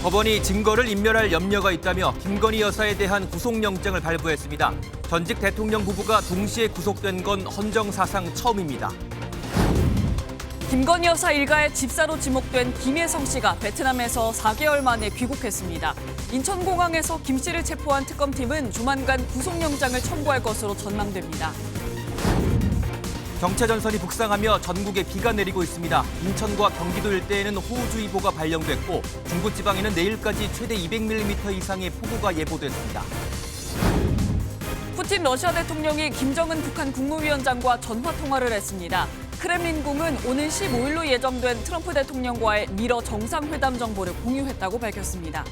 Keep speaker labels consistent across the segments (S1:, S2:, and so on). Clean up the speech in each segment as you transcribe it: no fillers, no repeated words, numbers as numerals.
S1: 법원이 증거를 인멸할 염려가 있다며 김건희 여사에 대한 구속영장을 발부했습니다. 전직 대통령 부부가 동시에 구속된 건 헌정사상 처음입니다.
S2: 김건희 여사 일가의 집사로 지목된 김혜성 씨가 베트남에서 4개월 만에 귀국했습니다. 인천공항에서 김 씨를 체포한 특검팀은 조만간 구속영장을 청구할 것으로 전망됩니다.
S1: 경차전선이 북상하며 전국에 비가 내리고 있습니다. 인천과 경기도 일대에는 호우주의보가 발령됐고 중부지방에는 내일까지 최대 200mm 이상의 폭우가 예보됐습니다.
S2: 푸틴 러시아 대통령이 김정은 북한 국무위원장과 전화 통화를 했습니다. 크렘린궁은 오는 15일로 예정된 트럼프 대통령과의 미러 정상회담 정보를 공유했다고 밝혔습니다.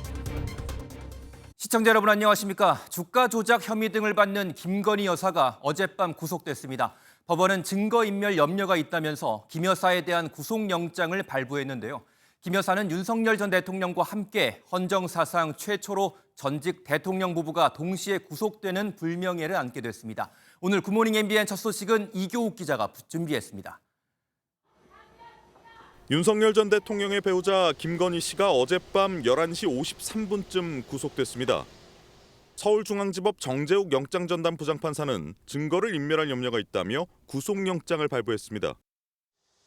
S1: 시청자 여러분 안녕하십니까? 주가 조작 혐의 등을 받는 김건희 여사가 어젯밤 구속됐습니다. 법원은 증거인멸 염려가 있다면서 김 여사에 대한 구속영장을 발부했는데요. 김 여사는 윤석열 전 대통령과 함께 헌정사상 최초로 전직 대통령 부부가 동시에 구속되는 불명예를 안게 됐습니다. 오늘 굿모닝 MBN 첫 소식은 이교욱 기자가 준비했습니다.
S3: 윤석열 전 대통령의 배우자 김건희 씨가 어젯밤 11시 53분쯤 구속됐습니다. 서울중앙지법 정재욱 영장전담 부장판사는 증거를 인멸할 염려가 있다며 구속영장을 발부했습니다.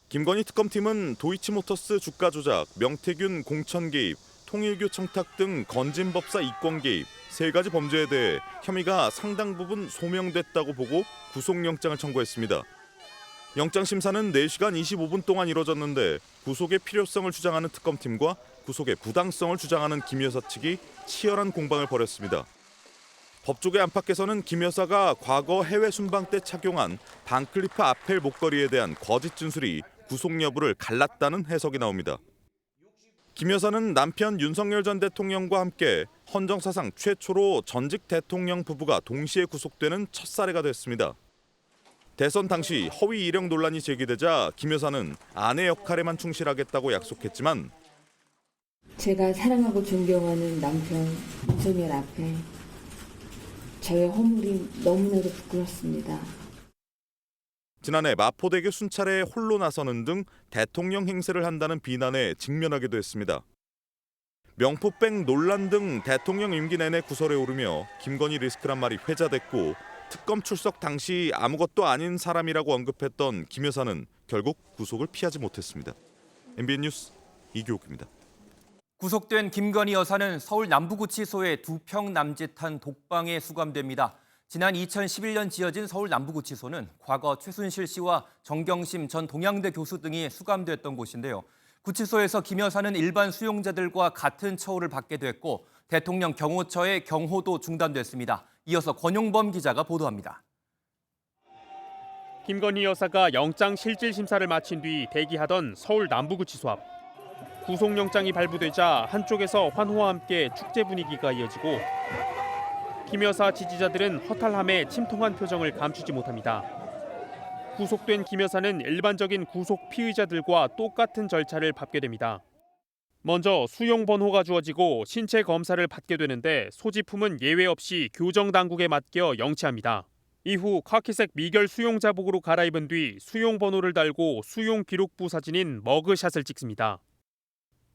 S3: 김건희 특검팀은 도이치모터스 주가 조작, 명태균 공천 개입, 통일교 청탁 등 건진법사 이권 개입 3가지 범죄에 대해 혐의가 상당 부분 소명됐다고 보고 구속영장을 청구했습니다. 영장 심사는 4시간 25분 동안 이뤄졌는데 구속의 필요성을 주장하는 특검팀과 구속의 부당성을 주장하는 김 여사 측이 치열한 공방을 벌였습니다. 법조계 안팎에서는 김 여사가 과거 해외 순방 때 착용한 반클리프 아펠 목걸이에 대한 거짓 진술이 구속 여부를 갈랐다는 해석이 나옵니다. 김 여사는 남편 윤석열 전 대통령과 함께 헌정사상 최초로 전직 대통령 부부가 동시에 구속되는 첫 사례가 됐습니다. 대선 당시 허위 이력 논란이 제기되자 김 여사는 아내 역할에만 충실하겠다고 약속했지만
S4: 제가 사랑하고 존경하는 남편 윤석열 앞에 저의 허물이 너무나도 부끄럽습니다.
S3: 지난해 마포대교 순찰에 홀로 나서는 등 대통령 행세를 한다는 비난에 직면하기도 했습니다. 명포백 논란 등 대통령 임기 내내 구설에 오르며 김건희 리스크란 말이 회자됐고 특검 출석 당시 아무것도 아닌 사람이라고 언급했던 김 여사는 결국 구속을 피하지 못했습니다. MBN 뉴스 이교욱입니다.
S1: 구속된 김건희 여사는 서울 남부구치소의 2평 남짓한 독방에 수감됩니다. 지난 2011년 지어진 서울 남부구치소는 과거 최순실 씨와 정경심 전 동양대 교수 등이 수감됐던 곳인데요. 구치소에서 김 여사는 일반 수용자들과 같은 처우를 받게 됐고 대통령 경호처의 경호도 중단됐습니다. 이어서 권용범 기자가 보도합니다.
S5: 김건희 여사가 영장 실질 심사를 마친 뒤 대기하던 서울 남부구치소 앞. 구속영장이 발부되자 한쪽에서 환호와 함께 축제 분위기가 이어지고 김 여사 지지자들은 허탈함에 침통한 표정을 감추지 못합니다. 구속된 김 여사는 일반적인 구속 피의자들과 똑같은 절차를 밟게 됩니다. 먼저 수용 번호가 주어지고 신체 검사를 받게 되는데 소지품은 예외 없이 교정 당국에 맡겨 영치합니다. 이후 카키색 미결 수용자복으로 갈아입은 뒤 수용 번호를 달고 수용 기록부 사진인 머그샷을 찍습니다.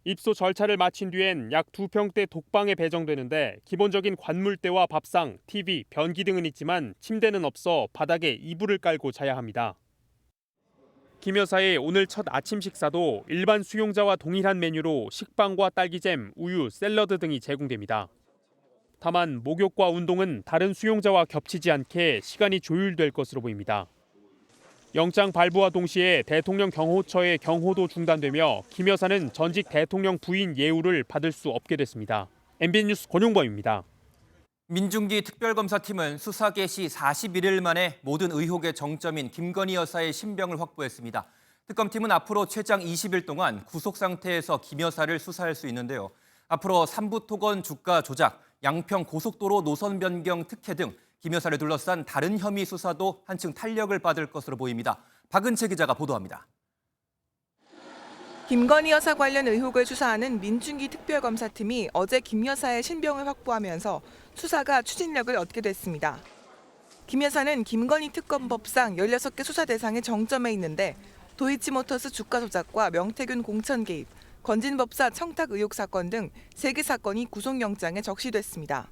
S5: 입소 절차를 마친 뒤엔 약 2평대 독방에 배정되는데 기본적인 관물대와 밥상, TV, 변기 등은 있지만 침대는 없어 바닥에 이불을 깔고 자야 합니다. 김 여사의 오늘 첫 아침 식사도 일반 수용자와 동일한 메뉴로 식빵과 딸기잼, 우유, 샐러드 등이 제공됩니다. 다만 목욕과 운동은 다른 수용자와 겹치지 않게 시간이 조율될 것으로 보입니다. 영장 발부와 동시에 대통령 경호처의 경호도 중단되며 김 여사는 전직 대통령 부인 예우를 받을 수 없게 됐습니다. MBN 뉴스 권용범입니다.
S1: 민중기 특별검사팀은 수사 개시 41일 만에 모든 의혹의 정점인 김건희 여사의 신병을 확보했습니다. 특검팀은 앞으로 최장 20일 동안 구속 상태에서 김 여사를 수사할 수 있는데요. 앞으로 삼부토건 주가 조작, 양평 고속도로 노선 변경 특혜 등 김 여사를 둘러싼 다른 혐의 수사도 한층 탄력을 받을 것으로 보입니다. 박은채 기자가 보도합니다.
S6: 김건희 여사 관련 의혹을 수사하는 민중기 특별검사팀이 어제 김 여사의 신병을 확보하면서 수사가 추진력을 얻게 됐습니다. 김 여사는 김건희 특검법상 16개 수사 대상의 정점에 있는데 도이치모터스 주가 조작과 명태균 공천 개입, 건진법사 청탁 의혹 사건 등 3개 사건이 구속영장에 적시됐습니다.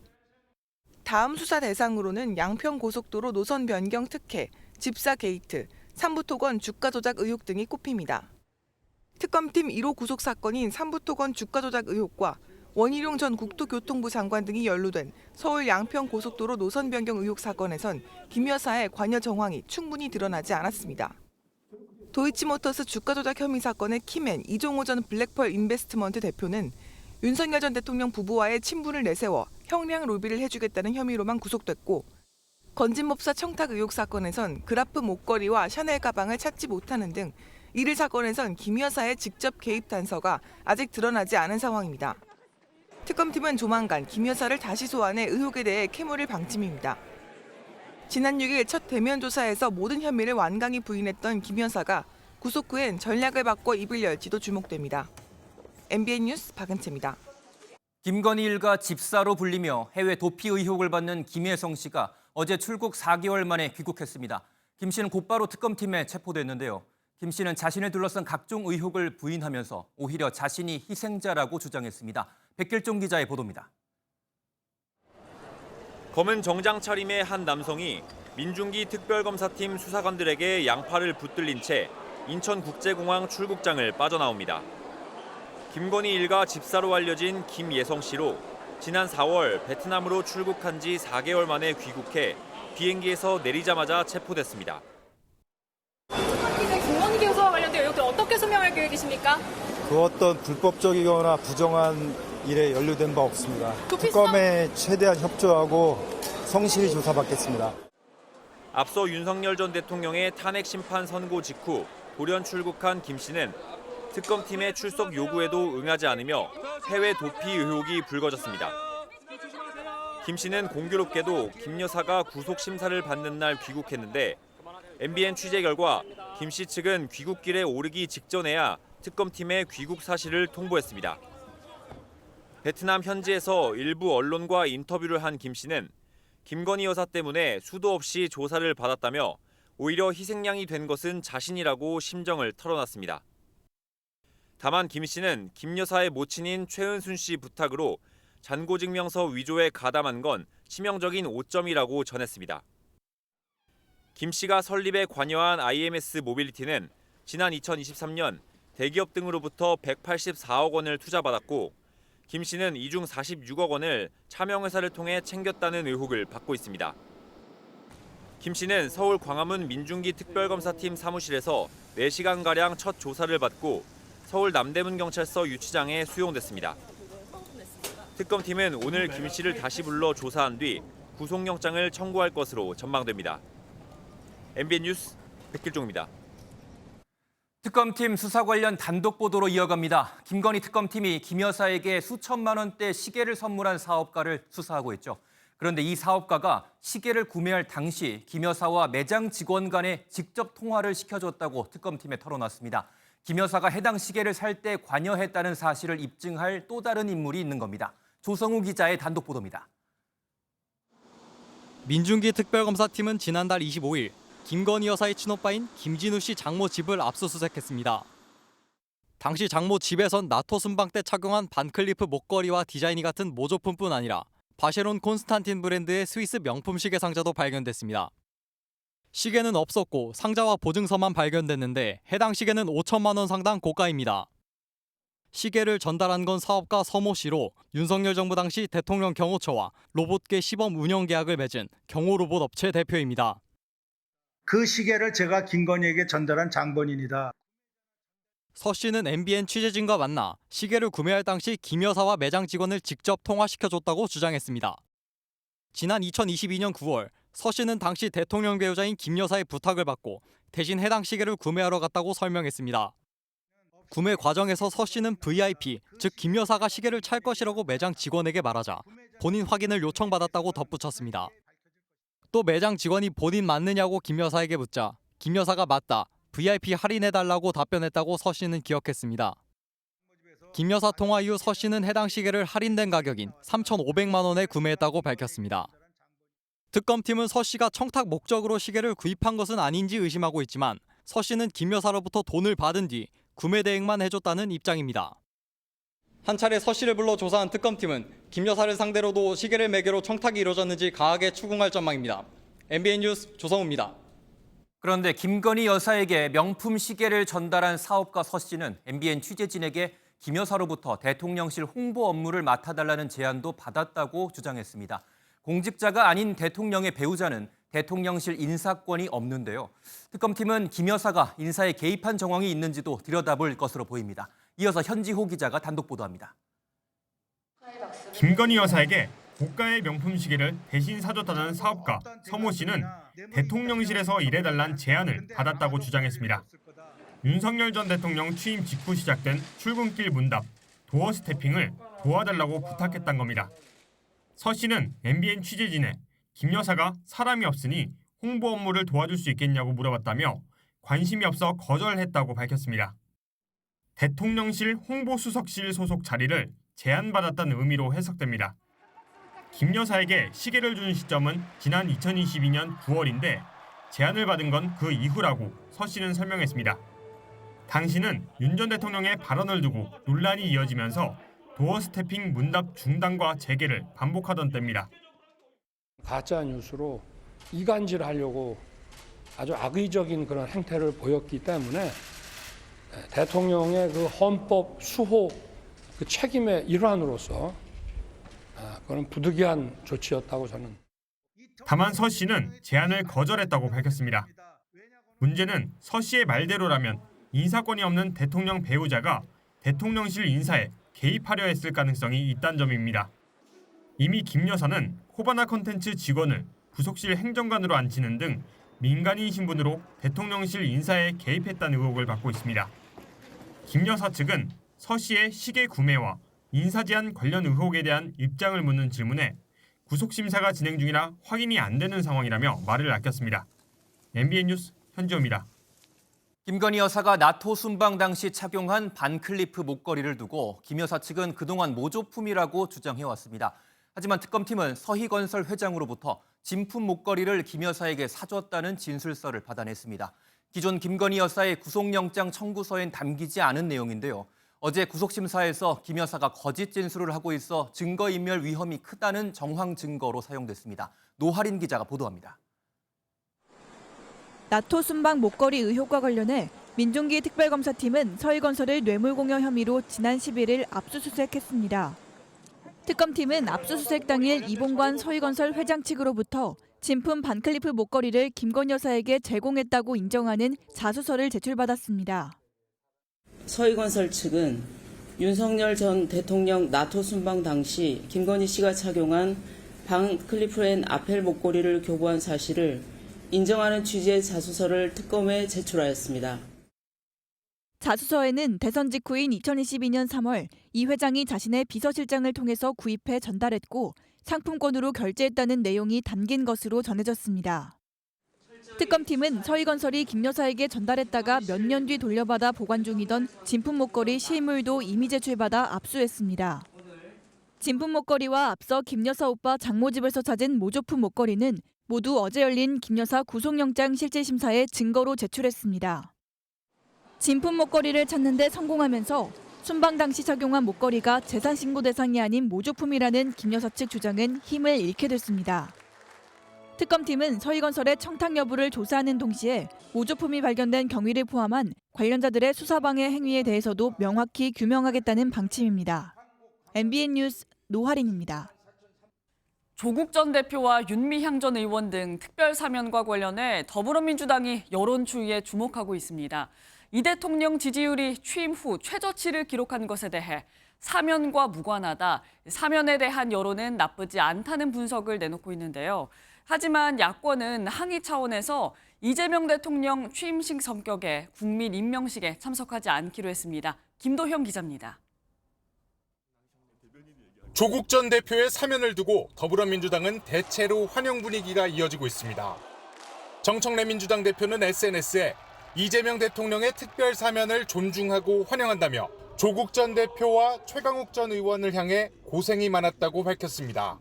S6: 다음 수사 대상으로는 양평고속도로 노선 변경 특혜, 집사 게이트, 삼부토건 주가 조작 의혹 등이 꼽힙니다. 특검팀 1호 구속 사건인 삼부토건 주가 조작 의혹과 원희룡 전 국토교통부 장관 등이 연루된 서울 양평고속도로 노선 변경 의혹 사건에선 김 여사의 관여 정황이 충분히 드러나지 않았습니다. 도이치모터스 주가 조작 혐의 사건의 키맨 이종호 전 블랙펄 인베스트먼트 대표는 윤석열 전 대통령 부부와의 친분을 내세워 형량 로비를 해주겠다는 혐의로만 구속됐고, 건진법사 청탁 의혹 사건에선 그라프 목걸이와 샤넬 가방을 찾지 못하는 등 이를 사건에선 김 여사의 직접 개입 단서가 아직 드러나지 않은 상황입니다. 특검팀은 조만간 김 여사를 다시 소환해 의혹에 대해 캐물을 방침입니다. 지난 6일 첫 대면 조사에서 모든 혐의를 완강히 부인했던 김 여사가 구속 후엔 전략을 바꿔 입을 열지도 주목됩니다. MBN 뉴스 박은채입니다.
S1: 김건희 일가 집사로 불리며 해외 도피 의혹을 받는 김혜성 씨가 어제 출국 4개월 만에 귀국했습니다. 김 씨는 곧바로 특검팀에 체포됐는데요. 김 씨는 자신을 둘러싼 각종 의혹을 부인하면서 오히려 자신이 희생자라고 주장했습니다. 백길종 기자의 보도입니다.
S7: 검은 정장 차림의 한 남성이 민중기 특별검사팀 수사관들에게 양팔을 붙들린 채 인천국제공항 출국장을 빠져나옵니다. 김건희 일가 집사로 알려진 김예성 씨로 지난 4월 베트남으로 출국한 지 4개월 만에 귀국해 비행기에서 내리자마자 체포됐습니다.
S8: 김건희 교수와 관련된 의혹들 어떻게 소명할 계획이십니까?
S9: 그 어떤 불법적이거나 부정한 일에 연루된 바 없습니다. 특검에 최대한 협조하고 성실히 조사받겠습니다.
S7: 앞서 윤석열 전 대통령의 탄핵 심판 선고 직후 돌연 출국한 김 씨는 특검팀의 출석 요구에도 응하지 않으며 해외 도피 의혹이 불거졌습니다. 김 씨는 공교롭게도 김 여사가 구속 심사를 받는 날 귀국했는데 MBN 취재 결과 김 씨 측은 귀국길에 오르기 직전에야 특검팀에 귀국 사실을 통보했습니다. 베트남 현지에서 일부 언론과 인터뷰를 한 김 씨는 김건희 여사 때문에 수도 없이 조사를 받았다며 오히려 희생양이 된 것은 자신이라고 심정을 털어놨습니다. 다만 김 씨는 김 여사의 모친인 최은순 씨 부탁으로 잔고증명서 위조에 가담한 건 치명적인 오점이라고 전했습니다. 김 씨가 설립에 관여한 IMS 모빌리티는 지난 2023년 대기업 등으로부터 184억 원을 투자받았고 김 씨는 이 중 46억 원을 차명회사를 통해 챙겼다는 의혹을 받고 있습니다. 김 씨는 서울 광화문 민중기 특별검사팀 사무실에서 4시간가량 첫 조사를 받고 서울 남대문 경찰서 유치장에 수용됐습니다. 특검팀은 오늘 김 씨를 다시 불러 조사한 뒤 구속영장을 청구할 것으로 전망됩니다. MBN 뉴스 백길종입니다.
S1: 특검팀 수사 관련 단독 보도로 이어갑니다. 김건희 특검팀이 김 여사에게 수천만 원대 시계를 선물한 사업가를 수사하고 있죠. 그런데 이 사업가가 시계를 구매할 당시 김 여사와 매장 직원 간에 직접 통화를 시켜줬다고 특검팀에 털어놨습니다. 김 여사가 해당 시계를 살 때 관여했다는 사실을 입증할 또 다른 인물이 있는 겁니다. 조성우 기자의 단독 보도입니다.
S10: 민중기 특별검사팀은 지난달 25일 김건희 여사의 친오빠인 김진우 씨 장모 집을 압수수색했습니다. 당시 장모 집에선 나토 순방 때 착용한 반클리프 목걸이와 디자이니 같은 모조품뿐 아니라 바쉐론 콘스탄틴 브랜드의 스위스 명품 시계 상자도 발견됐습니다. 시계는 없었고 상자와 보증서만 발견됐는데 해당 시계는 5천만 원 상당 고가입니다. 시계를 전달한 건 사업가 서모 씨로 윤석열 정부 당시 대통령 경호처와 로봇계 시범 운영 계약을 맺은 경호로봇 업체 대표입니다.
S11: 그 시계를 제가 김건희에게 전달한 장본인이다.
S10: 서 씨는 MBN 취재진과 만나 시계를 구매할 당시 김 여사와 매장 직원을 직접 통화시켜줬다고 주장했습니다. 지난 2022년 9월 서 씨는 당시 대통령 배우자인 김 여사의 부탁을 받고 대신 해당 시계를 구매하러 갔다고 설명했습니다. 구매 과정에서 서 씨는 VIP, 즉 김 여사가 시계를 찰 것이라고 매장 직원에게 말하자 본인 확인을 요청받았다고 덧붙였습니다. 또 매장 직원이 본인 맞느냐고 김 여사에게 묻자 김 여사가 맞다, VIP 할인해달라고 답변했다고 서 씨는 기억했습니다. 김 여사 통화 이후 서 씨는 해당 시계를 할인된 가격인 3,500만 원에 구매했다고 밝혔습니다. 특검팀은 서 씨가 청탁 목적으로 시계를 구입한 것은 아닌지 의심하고 있지만 서 씨는 김 여사로부터 돈을 받은 뒤 구매 대행만 해줬다는 입장입니다. 한 차례 서 씨를 불러 조사한 특검팀은 김 여사를 상대로도 시계를 매개로 청탁이 이루어졌는지 강하게 추궁할 전망입니다. MBN 뉴스 조성우입니다.
S1: 그런데 김건희 여사에게 명품 시계를 전달한 사업가 서 씨는 MBN 취재진에게 김 여사로부터 대통령실 홍보 업무를 맡아달라는 제안도 받았다고 주장했습니다. 공직자가 아닌 대통령의 배우자는 대통령실 인사권이 없는데요. 특검팀은 김 여사가 인사에 개입한 정황이 있는지도 들여다볼 것으로 보입니다. 이어서 현지호 기자가 단독 보도합니다.
S12: 김건희 여사에게 고가의 명품 시계를 대신 사줬다는 사업가 서모 씨는 대통령실에서 일해달란 제안을 받았다고 주장했습니다. 윤석열 전 대통령 취임 직후 시작된 출근길 문답, 도어 스태핑을 도와달라고 부탁했던 겁니다. 서 씨는 MBN 취재진에 김 여사가 사람이 없으니 홍보 업무를 도와줄 수 있겠냐고 물어봤다며 관심이 없어 거절했다고 밝혔습니다. 대통령실 홍보수석실 소속 자리를 제안받았다는 의미로 해석됩니다. 김 여사에게 시계를 준 시점은 지난 2022년 9월인데 제안을 받은 건 그 이후라고 서 씨는 설명했습니다. 당시는 윤 전 대통령의 발언을 두고 논란이 이어지면서 도어 스태핑 문답 중단과 재개를 반복하던 때입니다.
S13: 가짜 뉴스로 이간질하려고 아주 악의적인 그런 행태를 보였기 때문에 대통령의 그 헌법 수호 그 책임의 일환으로서 그런 부득이한 조치였다고 저는.
S12: 다만 서 씨는 제안을 거절했다고 밝혔습니다. 문제는 서 씨의 말대로라면 인사권이 없는 대통령 배우자가 대통령실 인사에 개입하려 했을 가능성이 있다는 점입니다. 이미 김 여사는 코바나 컨텐츠 직원을 부속실 행정관으로 앉히는 등 민간인 신분으로 대통령실 인사에 개입했다는 의혹을 받고 있습니다. 김 여사 측은 서 씨의 시계 구매와 인사 제한 관련 의혹에 대한 입장을 묻는 질문에 구속심사가 진행 중이라 확인이 안 되는 상황이라며 말을 아꼈습니다. MBN 뉴스 현지호입니다.
S1: 김건희 여사가 나토 순방 당시 착용한 반클리프 목걸이를 두고 김 여사 측은 그동안 모조품이라고 주장해왔습니다. 하지만 특검팀은 서희건설 회장으로부터 진품 목걸이를 김 여사에게 사줬다는 진술서를 받아냈습니다. 기존 김건희 여사의 구속영장 청구서엔 담기지 않은 내용인데요. 어제 구속심사에서 김 여사가 거짓 진술을 하고 있어 증거인멸 위험이 크다는 정황 증거로 사용됐습니다. 노하린 기자가 보도합니다.
S14: 나토 순방 목걸이 의혹과 관련해 민중기 특별검사팀은 서희건설을 뇌물공여 혐의로 지난 11일 압수수색했습니다. 특검팀은 압수수색 당일 이봉관 서희건설 회장 측으로부터 진품 반클리프 목걸이를 김건희 여사에게 제공했다고 인정하는 자수서를 제출받았습니다.
S15: 서희건설 측은 윤석열 전 대통령 나토 순방 당시 김건희 씨가 착용한 반클리프 앤 아펠 목걸이를 교부한 사실을 인정하는 취지의 자수서를 특검에 제출하였습니다.
S14: 자수서에는 대선 직후인 2022년 3월 이 회장이 자신의 비서실장을 통해서 구입해 전달했고 상품권으로 결제했다는 내용이 담긴 것으로 전해졌습니다. 특검팀은 서희건설이 김 여사에게 전달했다가 몇 년 뒤 돌려받아 보관 중이던 진품 목걸이 실물도 이미 제출받아 압수했습니다. 진품 목걸이와 앞서 김 여사 오빠 장모 집에서 찾은 모조품 목걸이는 모두 어제 열린 김 여사 구속영장 실질심사에 증거로 제출했습니다. 진품 목걸이를 찾는 데 성공하면서 순방 당시 착용한 목걸이가 재산신고 대상이 아닌 모조품이라는 김 여사 측 주장은 힘을 잃게 됐습니다. 특검팀은 서희건설의 청탁 여부를 조사하는 동시에 모조품이 발견된 경위를 포함한 관련자들의 수사방해 행위에 대해서도 명확히 규명하겠다는 방침입니다. MBN 뉴스 노하린입니다.
S2: 조국 전 대표와 윤미향 전 의원 등 특별 사면과 관련해 더불어민주당이 여론 추이에 주목하고 있습니다. 이 대통령 지지율이 취임 후 최저치를 기록한 것에 대해 사면과 무관하다, 사면에 대한 여론은 나쁘지 않다는 분석을 내놓고 있는데요. 하지만 야권은 항의 차원에서 이재명 대통령 취임식 성격에 국민 임명식에 참석하지 않기로 했습니다. 김도형 기자입니다.
S16: 조국 전 대표의 사면을 두고 더불어민주당은 대체로 환영 분위기가 이어지고 있습니다. 정청래 민주당 대표는 SNS에 이재명 대통령의 특별 사면을 존중하고 환영한다며 조국 전 대표와 최강욱 전 의원을 향해 고생이 많았다고 밝혔습니다.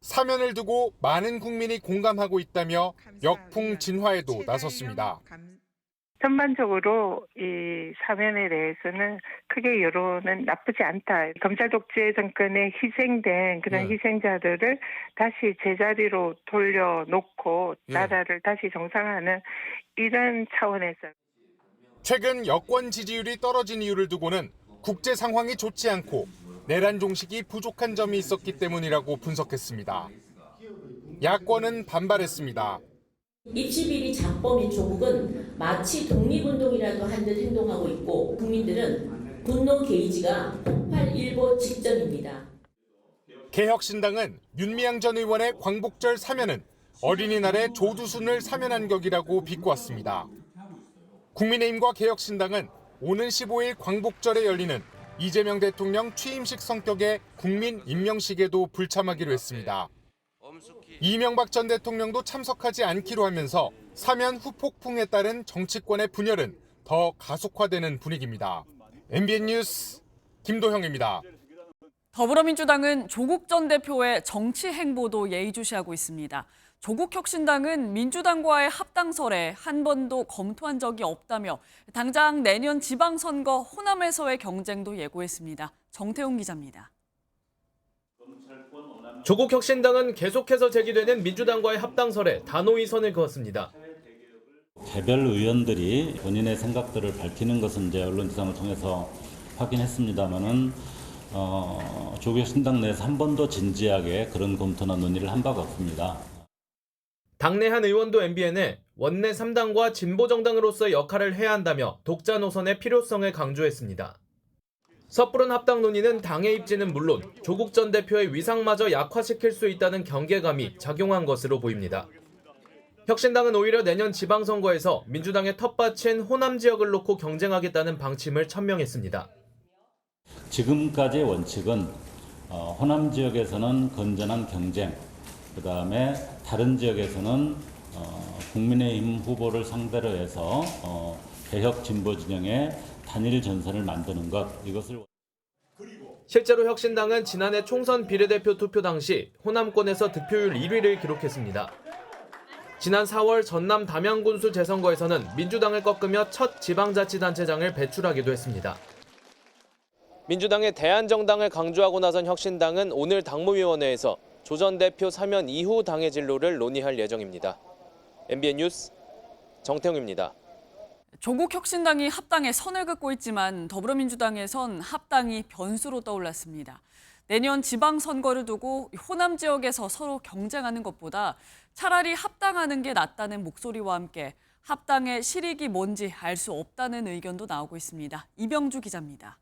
S16: 사면을 두고 많은 국민이 공감하고 있다며 역풍 진화에도 나섰습니다.
S17: 전반적으로 이 사면에 대해서는 크게 여론은 나쁘지 않다. 검찰 독재 정권에 희생된 그런 희생자들을 다시 제자리로 돌려놓고 나라를 다시 정상화하는 이런 차원에서.
S16: 최근 여권 지지율이 떨어진 이유를 두고는 국제 상황이 좋지 않고 내란 종식이 부족한 점이 있었기 때문이라고 분석했습니다. 야권은 반발했습니다.
S18: 입시비리 작범인 조국은 마치 독립운동이라도 한 듯 행동하고 있고 국민들은 분노 게이지가 폭발일보 직전입니다.
S16: 개혁신당은 윤미향 전 의원의 광복절 사면은 어린이날에 조두순을 사면한 격이라고 비꼬았습니다. 국민의힘과 개혁신당은 오는 15일 광복절에 열리는 이재명 대통령 취임식 성격의 국민 임명식에도 불참하기로 했습니다. 이명박 전 대통령도 참석하지 않기로 하면서 사면 후폭풍에 따른 정치권의 분열은 더 가속화되는 분위기입니다. MBN 뉴스 김도형입니다.
S2: 더불어민주당은 조국 전 대표의 정치 행보도 예의주시하고 있습니다. 조국 혁신당은 민주당과의 합당설에 한 번도 검토한 적이 없다며 당장 내년 지방선거 호남에서의 경쟁도 예고했습니다. 정태웅 기자입니다.
S19: 조국 혁신당은 계속해서 제기되는 민주당과의 합당설에 단호히 선을 그었습니다.
S20: 개별 의원들이 본인의 생각들을 밝히는 것은 이제 언론지상을 통해서 확인했습니다만은 조국 혁신당 내에서 한 번도 진지하게 그런 검토나 논의를 한 바가 없습니다.
S19: 당내 한 의원도 MBN에 원내 3당과 진보정당으로서의 역할을 해야 한다며 독자 노선의 필요성을 강조했습니다. 섣부른 합당 논의는 당의 입지는 물론 조국 전 대표의 위상마저 약화시킬 수 있다는 경계감이 작용한 것으로 보입니다. 혁신당은 오히려 내년 지방선거에서 민주당의 텃밭인 호남 지역을 놓고 경쟁하겠다는 방침을 천명했습니다.
S20: 지금까지의 원칙은 호남 지역에서는 건전한 경쟁, 그다음에 다른 지역에서는 국민의힘 후보를 상대로 해서 개혁 진보 진영의 단일 전선을 만드는 것, 이것을.
S19: 실제로 혁신당은 지난해 총선 비례대표 투표 당시 호남권에서 득표율 1위를 기록했습니다. 지난 4월 전남 담양군수 재선거에서는 민주당을 꺾으며 첫 지방자치단체장을 배출하기도 했습니다.
S21: 민주당의 대안정당을 강조하고 나선 혁신당은 오늘 당무위원회에서 조 전 대표 사면 이후 당의 진로를 논의할 예정입니다. MBN 뉴스 정태웅입니다.
S2: 조국 혁신당이 합당에 선을 긋고 있지만 더불어민주당에선 합당이 변수로 떠올랐습니다. 내년 지방선거를 두고 호남 지역에서 서로 경쟁하는 것보다 차라리 합당하는 게 낫다는 목소리와 함께 합당의 실익이 뭔지 알 수 없다는 의견도 나오고 있습니다. 이병주 기자입니다.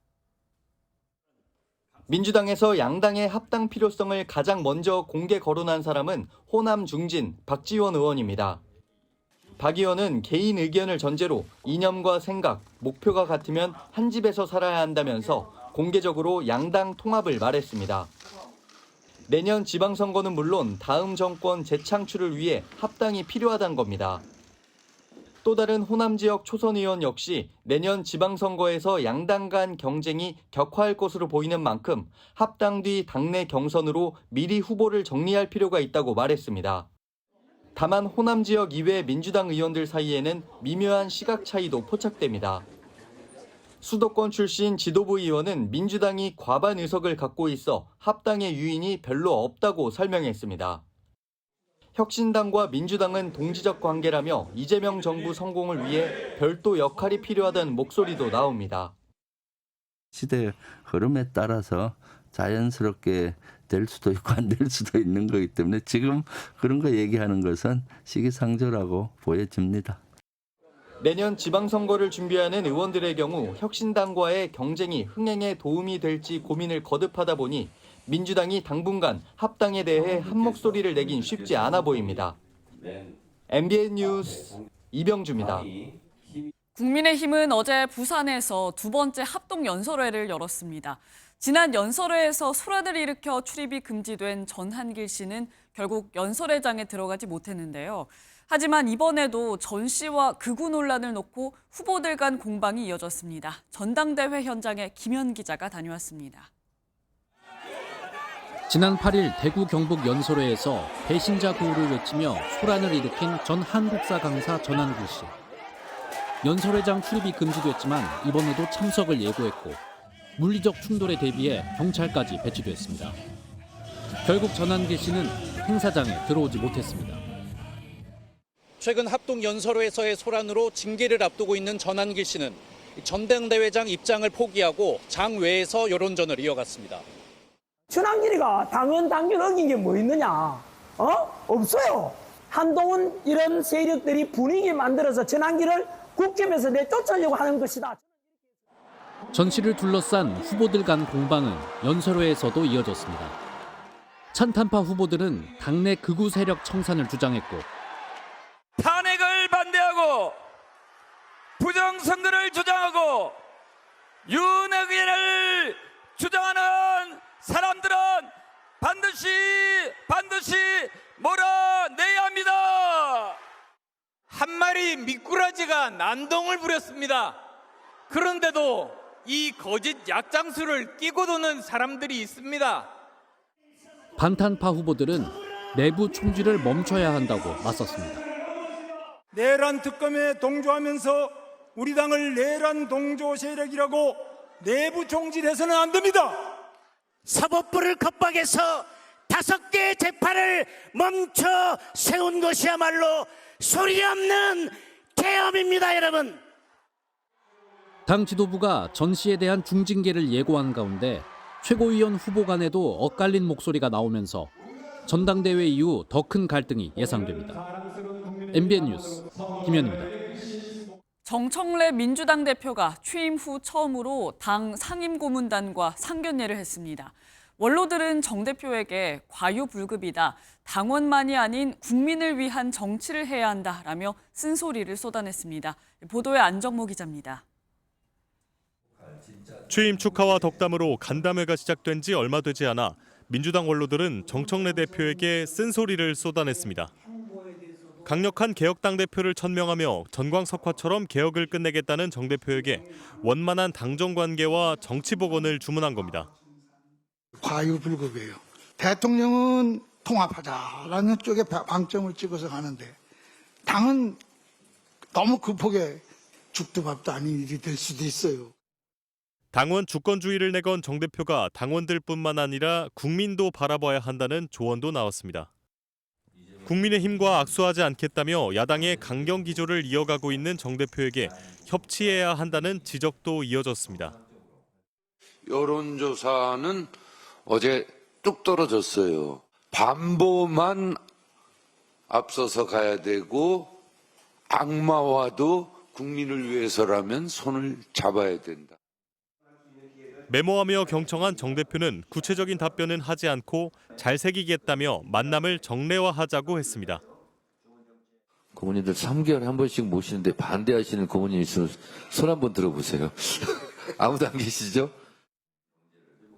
S22: 민주당에서 양당의 합당 필요성을 가장 먼저 공개 거론한 사람은 호남 중진 박지원 의원입니다. 박 의원은 개인 의견을 전제로 이념과 생각, 목표가 같으면 한 집에서 살아야 한다면서 공개적으로 양당 통합을 말했습니다. 내년 지방선거는 물론 다음 정권 재창출을 위해 합당이 필요하다는 겁니다. 또 다른 호남 지역 초선 의원 역시 내년 지방선거에서 양당 간 경쟁이 격화할 것으로 보이는 만큼 합당 뒤 당내 경선으로 미리 후보를 정리할 필요가 있다고 말했습니다. 다만 호남 지역 이외 민주당 의원들 사이에는 미묘한 시각 차이도 포착됩니다. 수도권 출신 지도부 의원은 민주당이 과반 의석을 갖고 있어 합당의 유인이 별로 없다고 설명했습니다. 혁신당과 민주당은 동지적 관계라며 이재명 정부 성공을 위해 별도 역할이 필요하다는 목소리도 나옵니다.
S23: 시대의 흐름에 따라서 자연스럽게 될 수도 있고 안 될 수도 있는 거기 때문에 지금 그런 거 얘기하는 것은 시기상조라고 보여집니다.
S22: 내년 지방선거를 준비하는 의원들의 경우 혁신당과의 경쟁이 흥행에 도움이 될지 고민을 거듭하다 보니 민주당이 당분간 합당에 대해 한 목소리를 내긴 쉽지 않아 보입니다. MBN 뉴스 이병주입니다.
S2: 국민의힘은 어제 부산에서 두 번째 합동연설회를 열었습니다. 지난 연설회에서 소란을 일으켜 출입이 금지된 전한길 씨는 결국 연설회장에 들어가지 못했는데요. 하지만 이번에도 전 씨와 극우 논란을 놓고 후보들 간 공방이 이어졌습니다. 전당대회 현장에 김현 기자가 다녀왔습니다.
S24: 지난 8일 대구 경북 연설회에서 배신자 구호를 외치며 소란을 일으킨 전 한국사 강사 전한길 씨. 연설회장 출입이 금지됐지만 이번에도 참석을 예고했고 물리적 충돌에 대비해 경찰까지 배치됐습니다. 결국 전한길 씨는 행사장에 들어오지 못했습니다.
S3: 최근 합동연설회에서의 소란으로 징계를 앞두고 있는 전한길 씨는 전당대회장 입장을 포기하고 장 외에서 여론전을 이어갔습니다.
S4: 전한길이가 당원 당규를 어긴 게 뭐 있느냐? 없어요. 한동훈 이런 세력들이 분위기 만들어서 전한길을 국회에서 내쫓으려고 하는 것이다.
S24: 전 씨를 둘러싼 후보들 간 공방은 연설회에서도 이어졌습니다. 찬탄파 후보들은 당내 극우 세력 청산을 주장했고
S5: 탄핵을 반대하고 부정선거를 주장하고 윤핵관을 주장하는 사람들은 반드시 몰아내야 합니다.
S6: 한 마리 미꾸라지가 난동을 부렸습니다. 그런데도 이 거짓 약장수를 끼고 도는 사람들이 있습니다.
S24: 반탄파 후보들은 내부 총질을 멈춰야 한다고 맞섰습니다.
S25: 내란 특검에 동조하면서 우리 당을 내란 동조 세력이라고 내부 총질해서는 안 됩니다.
S26: 사법부를 겁박해서 5개의 재판을 멈춰 세운 것이야말로 소리 없는 계엄입니다, 여러분.
S24: 당 지도부가 전 씨에 대한 중징계를 예고한 가운데 최고위원 후보 간에도 엇갈린 목소리가 나오면서 전당대회 이후 더 큰 갈등이 예상됩니다. MBN 뉴스 김현입니다.
S2: 정청래 민주당 대표가 취임 후 처음으로 당 상임고문단과 상견례를 했습니다. 원로들은 정 대표에게 과유불급이다, 당원만이 아닌 국민을 위한 정치를 해야 한다라며 쓴소리를 쏟아냈습니다. 보도에 안정모 기자입니다.
S27: 취임 축하와 덕담으로 간담회가 시작된 지 얼마 되지 않아 민주당 원로들은 정청래 대표에게 쓴소리를 쏟아냈습니다. 강력한 개혁당 대표를 천명하며 전광석화처럼 개혁을 끝내겠다는 정 대표에게 원만한 당정 관계와 정치 복원을 주문한 겁니다.
S28: 과유불급이에요. 대통령은 통합하자라는 쪽에 방점을 찍어서 가는데 당은 너무 급하게 죽도 밥도 아닌 일이 될 수도 있어요.
S27: 당원 주권주의를 내건 정 대표가 당원들뿐만 아니라 국민도 바라봐야 한다는 조언도 나왔습니다. 국민의힘과 악수하지 않겠다며 야당의 강경 기조를 이어가고 있는 정 대표에게 협치해야 한다는 지적도 이어졌습니다.
S29: 여론조사는 어제 뚝 떨어졌어요. 반보만 앞서서 가야 되고 악마와도 국민을 위해서라면 손을 잡아야 된다.
S27: 메모하며 경청한 정 대표는 구체적인 답변은 하지 않고 잘 새기겠다며 만남을 정례화하자고 했습니다.
S30: 고모님들 3개월에 한 번씩 모시는데 반대하시는 고모님 있으면 손 한번 들어보세요. 아무도 안 계시죠?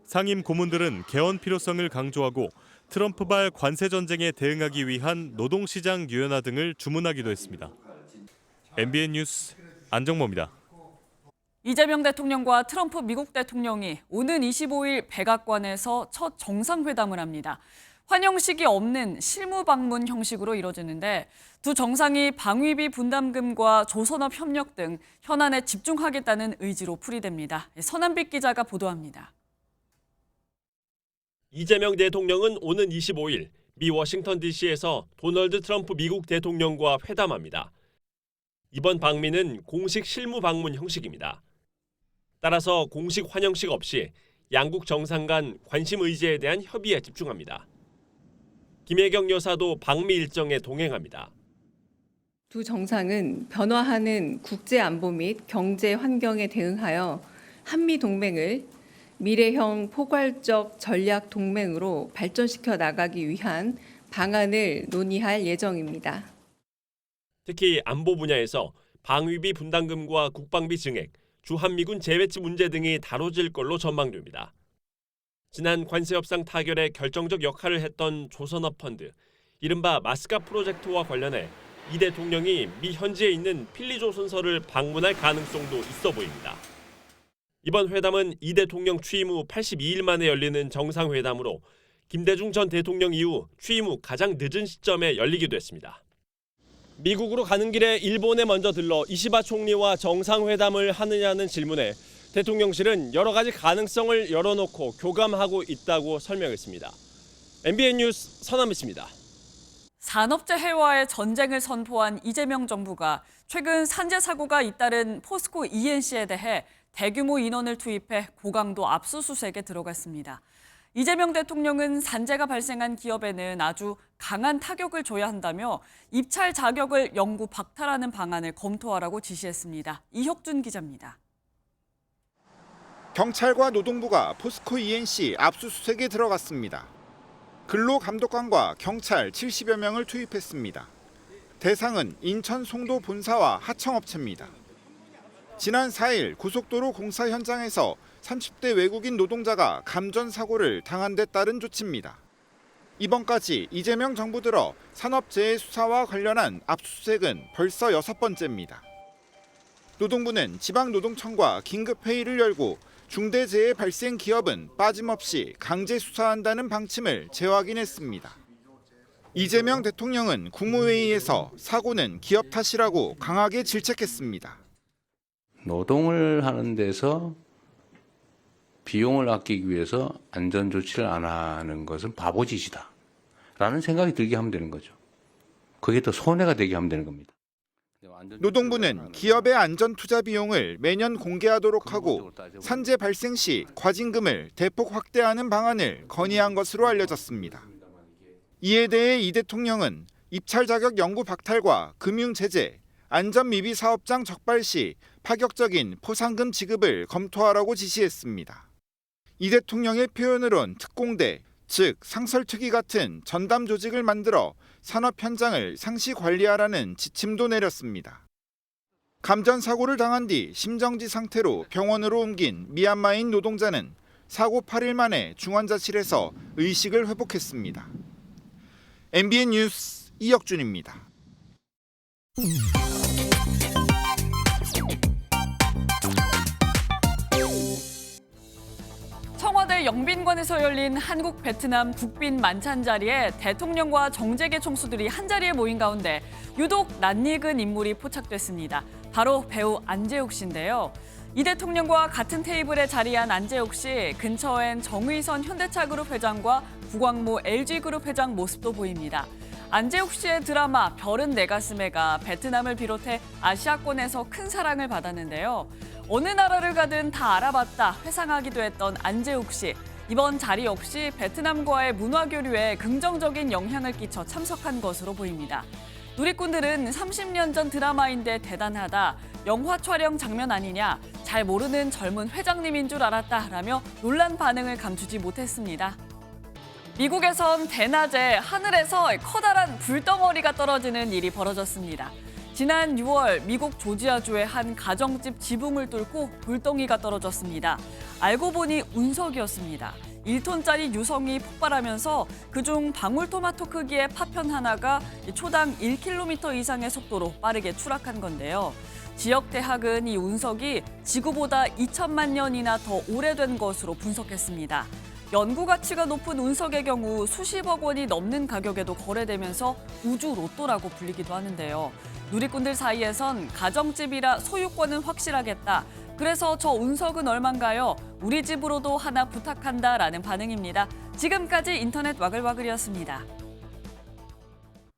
S27: 상임 고문들은 개헌 필요성을 강조하고 트럼프발 관세 전쟁에 대응하기 위한 노동시장 유연화 등을 주문하기도 했습니다. MBN 뉴스 안정모입니다.
S2: 이재명 대통령과 트럼프 미국 대통령이 오는 25일 백악관에서 첫 정상회담을 합니다. 환영식이 없는 실무 방문 형식으로 이뤄지는데 두 정상이 방위비 분담금과 조선업 협력 등 현안에 집중하겠다는 의지로 풀이됩니다. 선한빛 기자가 보도합니다.
S31: 이재명 대통령은 오는 25일 미 워싱턴 DC에서 도널드 트럼프 미국 대통령과 회담합니다. 이번 방미는 공식 실무 방문 형식입니다. 따라서 공식 환영식 없이 양국 정상 간 관심 의제에 대한 협의에 집중합니다. 김혜경 여사도 방미 일정에 동행합니다.
S32: 두 정상은 변화하는 국제 안보 및 경제 환경에 대응하여 한미 동맹을 미래형 포괄적 전략 동맹으로 발전시켜 나가기 위한 방안을 논의할 예정입니다.
S31: 특히 안보 분야에서 방위비 분담금과 국방비 증액, 주한미군 재배치 문제 등이 다뤄질 걸로 전망됩니다. 지난 관세 협상 타결에 결정적 역할을 했던 조선업 펀드, 이른바 마스카 프로젝트와 관련해 이 대통령이 미 현지에 있는 필리조선소를 방문할 가능성도 있어 보입니다. 이번 회담은 이 대통령 취임 후 82일 만에 열리는 정상회담으로 김대중 전 대통령 이후 취임 후 가장 늦은 시점에 열리기도 했습니다. 미국으로 가는 길에 일본에 먼저 들러 이시바 총리와 정상회담을 하느냐는 질문에 대통령실은 여러 가지 가능성을 열어놓고 교감하고 있다고 설명했습니다. MBN 뉴스 서남미 씨입니다.
S2: 산업재해와의 전쟁을 선포한 이재명 정부가 최근 산재 사고가 잇따른 포스코 ENC에 대해 대규모 인원을 투입해 고강도 압수수색에 들어갔습니다. 이재명 대통령은 산재가 발생한 기업에는 아주 강한 타격을 줘야 한다며 입찰 자격을 영구 박탈하는 방안을 검토하라고 지시했습니다. 이혁준 기자입니다.
S1: 경찰과 노동부가 포스코 ENC 압수수색에 들어갔습니다. 근로감독관과 경찰 70여 명을 투입했습니다. 대상은 인천 송도 본사와 하청업체입니다. 지난 4일 고속도로 공사 현장에서 30대 외국인 노동자가 감전 사고를 당한 데 따른 조치입니다. 이번까지 이재명 정부 들어 산업재해 수사와 관련한 압수수색은 벌써 6번째입니다. 노동부는 지방노동청과 긴급회의를 열고 중대재해 발생 기업은 빠짐없이 강제 수사한다는 방침을 재확인했습니다. 이재명 대통령은 국무회의에서 사고는 기업 탓이라고 강하게 질책했습니다.
S23: 노동을 하는 데서 비용을 아끼기 위해서 안전조치를 안 하는 것은 바보짓이다 라는 생각이 들게 하면 되는 거죠. 그게 더 손해가 되게 하면 되는 겁니다.
S1: 노동부는 기업의 안전투자 비용을 매년 공개하도록 하고 산재 발생 시 과징금을 대폭 확대하는 방안을 건의한 것으로 알려졌습니다. 이에 대해 이 대통령은 입찰 자격 영구 박탈과 금융 제재, 안전미비 사업장 적발 시 파격적인 포상금 지급을 검토하라고 지시했습니다. 이 대통령의 표현으론 특공대, 즉 상설특위 같은 전담 조직을 만들어 산업 현장을 상시 관리하라는 지침도 내렸습니다. 감전 사고를 당한 뒤 심정지 상태로 병원으로 옮긴 미얀마인 노동자는 사고 8일 만에 중환자실에서 의식을 회복했습니다. MBN 뉴스 이혁준입니다.
S2: 청와대 영빈관에서 열린 한국 베트남 국빈 만찬 자리에 대통령과 정재계 총수들이 한자리에 모인 가운데 유독 낯익은 인물이 포착됐습니다. 바로 배우 안재욱 씨인데요. 이 대통령과 같은 테이블에 자리한 안재욱 씨 근처엔 정의선 현대차그룹 회장과 구광모 LG그룹 회장 모습도 보입니다. 안재욱 씨의 드라마 별은 내 가슴에가 베트남을 비롯해 아시아권에서 큰 사랑을 받았는데요. 어느 나라를 가든 다 알아봤다 회상하기도 했던 안재욱 씨. 이번 자리 역시 베트남과의 문화교류에 긍정적인 영향을 끼쳐 참석한 것으로 보입니다. 누리꾼들은 30년 전 드라마인데 대단하다, 영화 촬영 장면 아니냐, 잘 모르는 젊은 회장님인 줄 알았다라며 놀란 반응을 감추지 못했습니다. 미국에선 대낮에 하늘에서 커다란 불덩어리가 떨어지는 일이 벌어졌습니다. 지난 6월 미국 조지아주의 한 가정집 지붕을 뚫고 돌덩이가 떨어졌습니다. 알고 보니 운석이었습니다. 1톤짜리 유성이 폭발하면서 그중 방울토마토 크기의 파편 하나가 초당 1km 이상의 속도로 빠르게 추락한 건데요. 지역 대학은 이 운석이 지구보다 2천만 년이나 더 오래된 것으로 분석했습니다. 연구 가치가 높은 운석의 경우 수십억 원이 넘는 가격에도 거래되면서 우주 로또라고 불리기도 하는데요. 누리꾼들 사이에선 가정집이라 소유권은 확실하겠다. 그래서 저 운석은 얼만가요? 우리 집으로도 하나 부탁한다라는 반응입니다. 지금까지 인터넷 와글와글이었습니다.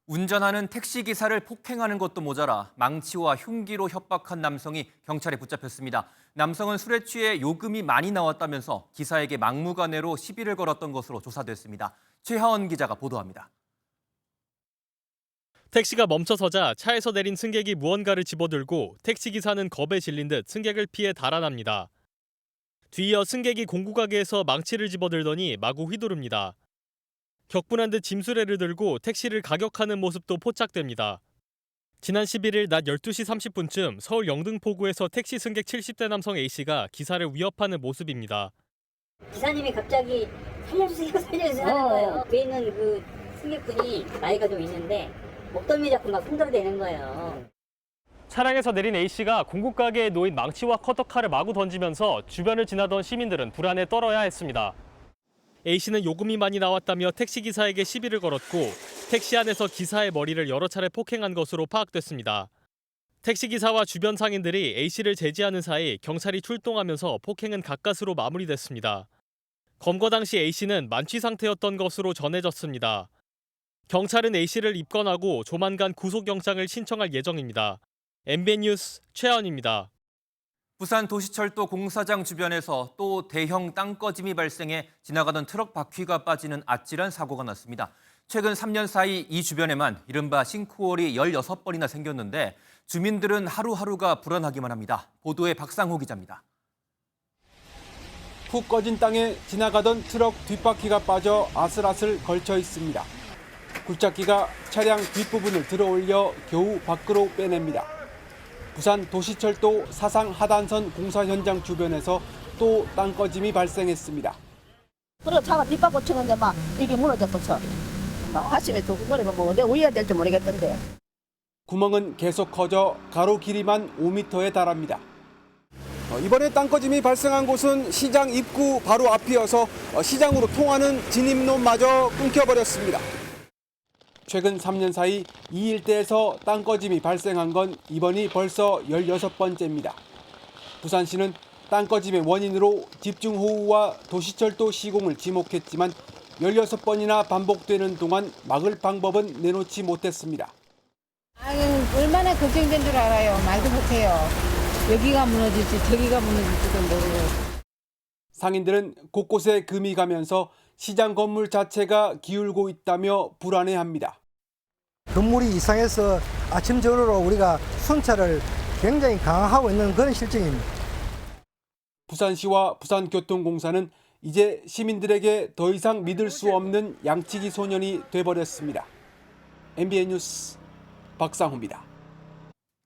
S7: 운전하는 택시기사를 폭행하는 것도 모자라 망치와 흉기로 협박한 남성이 경찰에 붙잡혔습니다. 남성은 술에 취해 요금이 많이 나왔다면서 기사에게 막무가내로 시비를 걸었던 것으로 조사됐습니다. 최하원 기자가 보도합니다.
S27: 택시가 멈춰서자 차에서 내린 승객이 무언가를 집어들고 택시기사는 겁에 질린 듯 승객을 피해 달아납니다. 뒤이어 승객이 공구가게에서 망치를 집어들더니 마구 휘두릅니다. 격분한 듯 짐수레를 들고 택시를 가격하는 모습도 포착됩니다. 지난 11일 낮 12시 30분쯤 서울 영등포구에서 택시 승객 70대 남성 A씨가 기사를 위협하는 모습입니다.
S8: 기사님이 갑자기 살려주세요 하는 거예요. 뒤에 있는 그 승객분이 나이가 좀 있는데 목덜미 잡고 막 흔들대는 거예요.
S27: 차량에서 내린 A씨가 공구가게에 놓인 망치와 커터칼을 마구 던지면서 주변을 지나던 시민들은 불안에 떨어야 했습니다.
S9: A씨는 요금이 많이 나왔다며 택시기사에게 시비를 걸었고 택시 안에서 기사의 머리를 여러 차례 폭행한 것으로 파악됐습니다. 택시기사와 주변 상인들이 A씨를 제지하는 사이 경찰이 출동하면서 폭행은 가까스로 마무리됐습니다. 검거 당시 A씨는 만취 상태였던 것으로 전해졌습니다. 경찰은 A씨를 입건하고 조만간 구속영장을 신청할 예정입니다. MBN 뉴스 최하원입니다.
S7: 부산 도시철도 공사장 주변에서 또 대형 땅꺼짐이 발생해 지나가던 트럭 바퀴가 빠지는 아찔한 사고가 났습니다. 최근 3년 사이 이 주변에만 이른바 싱크홀이 16번이나 생겼는데 주민들은 하루하루가 불안하기만 합니다. 보도에 박상호 기자입니다.
S10: 푹 꺼진 땅에 지나가던 트럭 뒷바퀴가 빠져 아슬아슬 걸쳐 있습니다. 굴착기가 차량 뒷부분을 들어올려 겨우 밖으로 빼냅니다. 부산 도시철도 사상 하단선 공사 현장 주변에서 또 땅꺼짐이 발생했습니다.
S11: 그리고 차가 뒷바퀴 치는데 막 이게 무너졌어. 가슴에 두근거리고 뭐 어디 우회해야 될지 모르겠던데.
S10: 구멍은 계속 커져 가로 길이만 5m에 달합니다. 이번에 땅꺼짐이 발생한 곳은 시장 입구 바로 앞이어서 시장으로 통하는 진입로마저 끊겨버렸습니다. 최근 3년 사이 이 일대에서 땅꺼짐이 발생한 건 이번이 벌써 16번째입니다. 부산시는 땅꺼짐의 원인으로 집중호우와 도시철도 시공을 지목했지만 16번이나 반복되는 동안 막을 방법은 내놓지 못했습니다.
S12: 얼마나 걱정된 줄 알아요. 말도 못해요. 여기가 무너질지 저기가 무너질지도 모르고.
S10: 상인들은 곳곳에 금이 가면서 시장 건물 자체가 기울고 있다며 불안해합니다.
S13: 건물이 이상해서 아침 저녁으로 우리가 순찰을 굉장히 강화하고 있는 그런 실정입니다.
S10: 부산시와 부산교통공사는 이제 시민들에게 더 이상 믿을 수 없는 양치기 소년이 돼버렸습니다. MBN 뉴스 박상호입니다.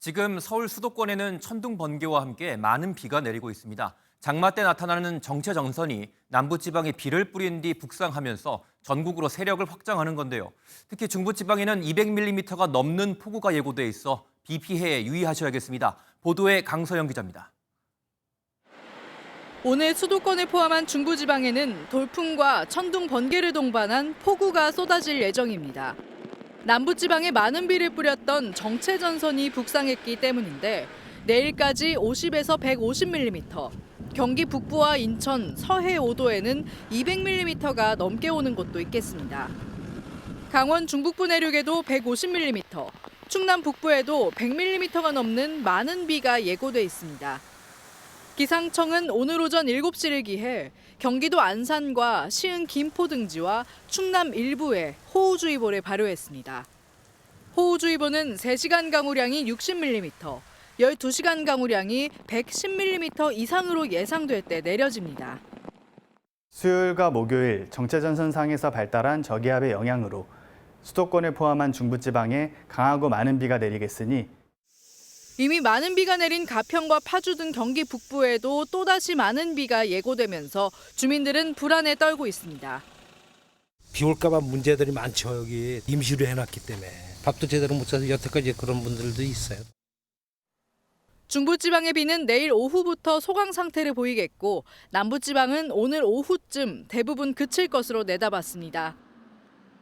S7: 지금 서울 수도권에는 천둥 번개와 함께 많은 비가 내리고 있습니다. 장마 때 나타나는 정체전선이 남부지방에 비를 뿌린 뒤 북상하면서 전국으로 세력을 확장하는 건데요. 특히 중부지방에는 200mm가 넘는 폭우가 예고돼 있어 비 피해에 유의하셔야겠습니다. 보도에 강서영 기자입니다.
S14: 오늘 수도권을 포함한 중부지방에는 돌풍과 천둥 번개를 동반한 폭우가 쏟아질 예정입니다. 남부지방에 많은 비를 뿌렸던 정체전선이 북상했기 때문인데 내일까지 50에서 150mm, 경기 북부와 인천, 서해 5도에는 200mm가 넘게 오는 곳도 있겠습니다. 강원 중북부 내륙에도 150mm, 충남 북부에도 100mm가 넘는 많은 비가 예고돼 있습니다. 기상청은 오늘 오전 7시를 기해 경기도 안산과 시흥 김포 등지와 충남 일부에 호우주의보를 발효했습니다. 호우주의보는 3시간 강우량이 60mm, 12시간 강우량이 110mm 이상으로 예상될 때 내려집니다.
S15: 수요일과 목요일 정체전선상에서 발달한 저기압의 영향으로 수도권을 포함한 중부지방에 강하고 많은 비가 내리겠으니
S14: 이미 많은 비가 내린 가평과 파주 등 경기 북부에도 또다시 많은 비가 예고되면서 주민들은 불안에 떨고 있습니다.
S16: 비 올까 봐 문제들이 많죠. 여기 임시로 해놨기 때문에. 밥도 제대로 못 사서 여태까지 그런 분들도 있어요.
S14: 중부지방의 비는 내일 오후부터 소강 상태를 보이겠고 남부지방은 오늘 오후쯤 대부분 그칠 것으로 내다봤습니다.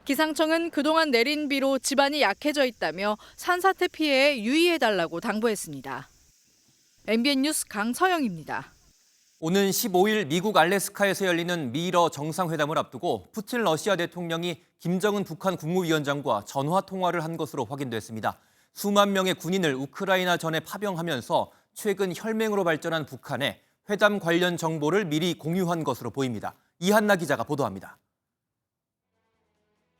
S14: 기상청은 그동안 내린 비로 지반이 약해져 있다며 산사태 피해에 유의해달라고 당부했습니다. MBN 뉴스 강서영입니다.
S7: 오는 15일 미국 알래스카에서 열리는 미러 정상회담을 앞두고 푸틴 러시아 대통령이 김정은 북한 국무위원장과 전화 통화를 한 것으로 확인됐습니다. 수만 명의 군인을 우크라이나 전에 파병하면서 최근 혈맹으로 발전한 북한에 회담 관련 정보를 미리 공유한 것으로 보입니다. 이한나 기자가 보도합니다.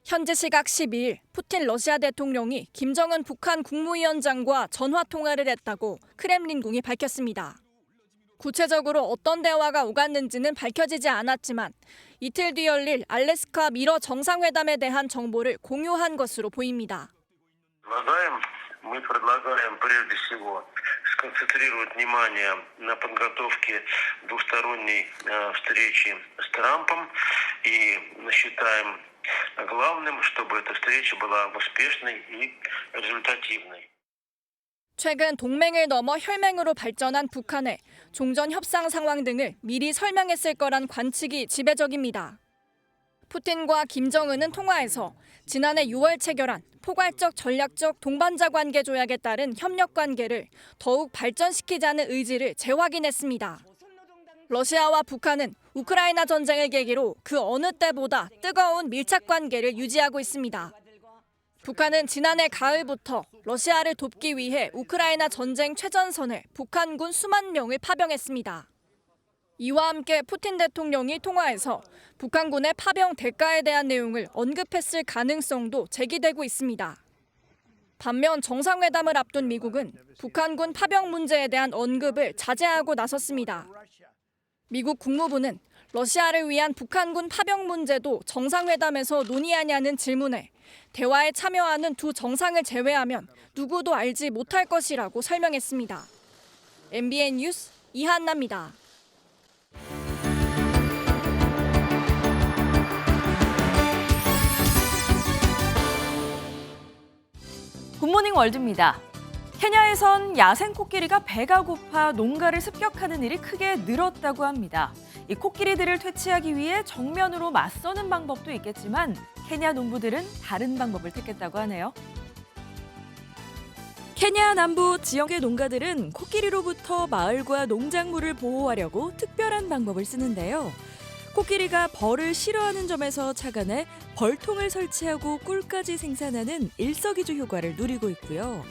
S17: 현지 시각 12일 푸틴 러시아 대통령이 김정은 북한 국무위원장과 전화 통화를 했다고 크렘린궁이 밝혔습니다. 구체적으로 어떤 대화가 오갔는지는 밝혀지지 않았지만 이틀 뒤 열릴 알래스카 미러 정상회담에 대한 정보를 공유한 것으로 보입니다.
S18: Мы предлагаем прежде всего сконцентрировать внимание на подготовке двусторонней встречи с Трампом и считаем главным, чтобы эта встреча была успешной и результативной.
S17: 최근 동맹을 넘어 혈맹으로 발전한 북한에 종전 협상 상황 등을 미리 설명했을 거란 관측이 지배적입니다. 푸틴과 김정은은 통화에서 지난해 6월 체결한 포괄적 전략적 동반자 관계 조약에 따른 협력 관계를 더욱 발전시키자는 의지를 재확인했습니다. 러시아와 북한은 우크라이나 전쟁을 계기로 그 어느 때보다 뜨거운 밀착 관계를 유지하고 있습니다. 북한은 지난해 가을부터 러시아를 돕기 위해 우크라이나 전쟁 최전선에 북한군 수만 명을 파병했습니다. 이와 함께 푸틴 대통령이 통화에서 북한군의 파병 대가에 대한 내용을 언급했을 가능성도 제기되고 있습니다. 반면 정상회담을 앞둔 미국은 북한군 파병 문제에 대한 언급을 자제하고 나섰습니다. 미국 국무부는 러시아를 위한 북한군 파병 문제도 정상회담에서 논의하냐는 질문에 대화에 참여하는 두 정상을 제외하면 누구도 알지 못할 것이라고 설명했습니다. MBN 뉴스 이한나입니다.
S2: 굿모닝 월드입니다. 케냐에선 야생 코끼리가 배가 고파 농가를 습격하는 일이 크게 늘었다고 합니다. 이 코끼리들을 퇴치하기 위해 정면으로 맞서는 방법도 있겠지만 케냐 농부들은 다른 방법을 택했다고 하네요. 케냐 남부 지역의 농가들은 코끼리로부터 마을과 농작물을 보호하려고 특별한 방법을 쓰는데요. 코끼리가 벌을 싫어하는 점에서 착안해 벌통을 설치하고 꿀까지 생산하는 일석이조 효과를 누리고 있고요.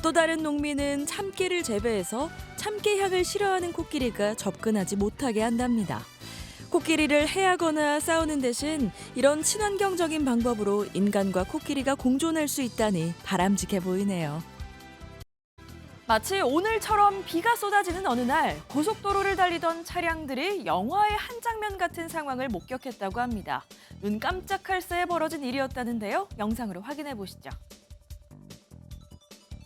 S2: 또 다른 농민은 참깨를 재배해서 참깨 향을 싫어하는 코끼리가 접근하지 못하게 한답니다. 코끼리를 해하거나 싸우는 대신 이런 친환경적인 방법으로 인간과 코끼리가 공존할 수 있다니 바람직해 보이네요. 마치 오늘처럼 비가 쏟아지는 어느 날 고속도로를 달리던 차량들이 영화의 한 장면 같은 상황을 목격했다고 합니다. 눈 깜짝할 새에 벌어진 일이었다는데요. 영상으로 확인해 보시죠.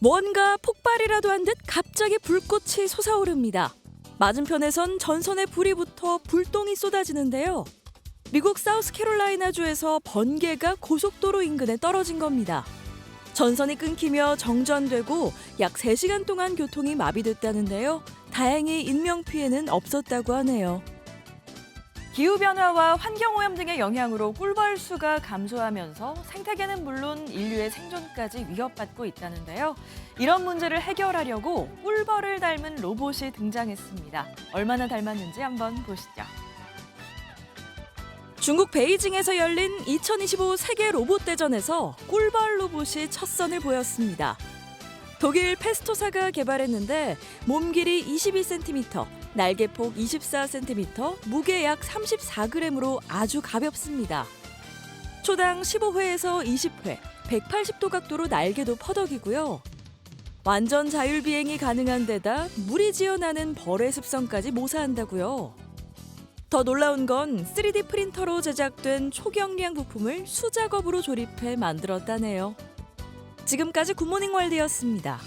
S2: 뭔가 폭발이라도 한 듯 갑자기 불꽃이 솟아오릅니다. 맞은편에선 전선에 불이 붙어 불똥이 쏟아지는데요. 미국 사우스캐롤라이나주에서 번개가 고속도로 인근에 떨어진 겁니다. 전선이 끊기며 정전되고 약 3시간 동안 교통이 마비됐다는데요. 다행히 인명피해는 없었다고 하네요. 기후변화와 환경오염 등의 영향으로 꿀벌 수가 감소하면서 생태계는 물론 인류의 생존까지 위협받고 있다는데요. 이런 문제를 해결하려고 꿀벌을 닮은 로봇이 등장했습니다. 얼마나 닮았는지 한번 보시죠. 중국 베이징에서 열린 2025 세계 로봇 대전에서 꿀벌 로봇이 첫 선을 보였습니다. 독일 페스토사가 개발했는데 몸 길이 22cm, 날개폭 24cm, 무게 약 34g으로 아주 가볍습니다. 초당 15회에서 20회, 180도 각도로 날개도 퍼덕이고요. 완전 자율비행이 가능한 데다 물이 지어나는 벌의 습성까지 모사한다고요. 더 놀라운 건 3D 프린터로 제작된 초경량 부품을 수작업으로 조립해 만들었다네요. 지금까지 굿모닝 월드였습니다.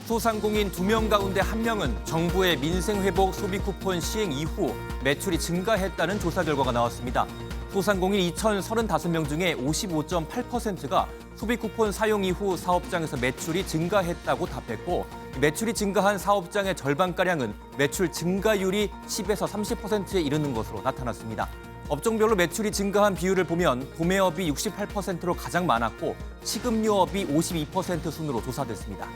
S7: 소상공인 2명 가운데 1명은 정부의 민생회복 소비 쿠폰 시행 이후 매출이 증가했다는 조사 결과가 나왔습니다. 소상공인 2,035명 중에 55.8%가 소비 쿠폰 사용 이후 사업장에서 매출이 증가했다고 답했고, 매출이 증가한 사업장의 절반가량은 매출 증가율이 10에서 30%에 이르는 것으로 나타났습니다. 업종별로 매출이 증가한 비율을 보면 도매업이 68%로 가장 많았고 식음료업이 52% 순으로 조사됐습니다.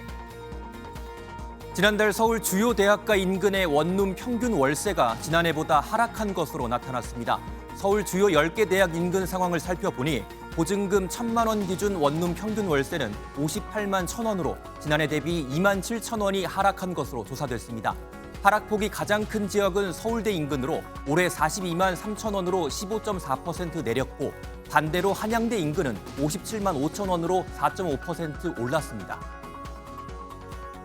S7: 지난달 서울 주요 대학가 인근의 원룸 평균 월세가 지난해보다 하락한 것으로 나타났습니다. 서울 주요 10개 대학 인근 상황을 살펴보니 보증금 1,000만 원 기준 원룸 평균 월세는 58만 1,000원으로 지난해 대비 2만 7천 원이 하락한 것으로 조사됐습니다. 하락폭이 가장 큰 지역은 서울대 인근으로 올해 42만 3천 원으로 15.4% 내렸고, 반대로 한양대 인근은 57만 5천 원으로 4.5% 올랐습니다.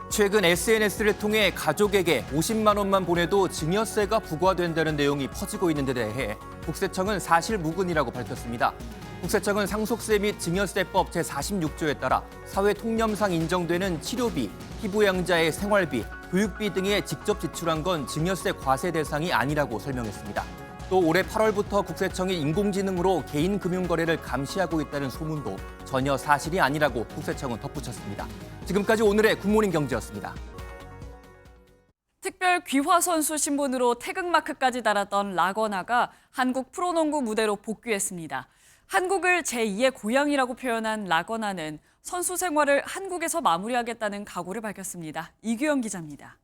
S7: 최근 SNS를 통해 가족에게 50만 원만 보내도 증여세가 부과된다는 내용이 퍼지고 있는 데 대해 국세청은 사실무근이라고 밝혔습니다. 국세청은 상속세 및 증여세법 제46조에 따라 사회통념상 인정되는 치료비, 피부양자의 생활비, 교육비 등에 직접 지출한 건 증여세 과세 대상이 아니라고 설명했습니다. 또 올해 8월부터 국세청이 인공지능으로 개인 금융거래를 감시하고 있다는 소문도 전혀 사실이 아니라고 국세청은 덧붙였습니다. 지금까지 오늘의 굿모닝 경제였습니다.
S2: 특별 귀화 선수 신분으로 태극마크까지 달았던 라거나가 한국 프로농구 무대로 복귀했습니다. 한국을 제2의 고향이라고 표현한 라거나는 선수 생활을 한국에서 마무리하겠다는 각오를 밝혔습니다. 이규영 기자입니다.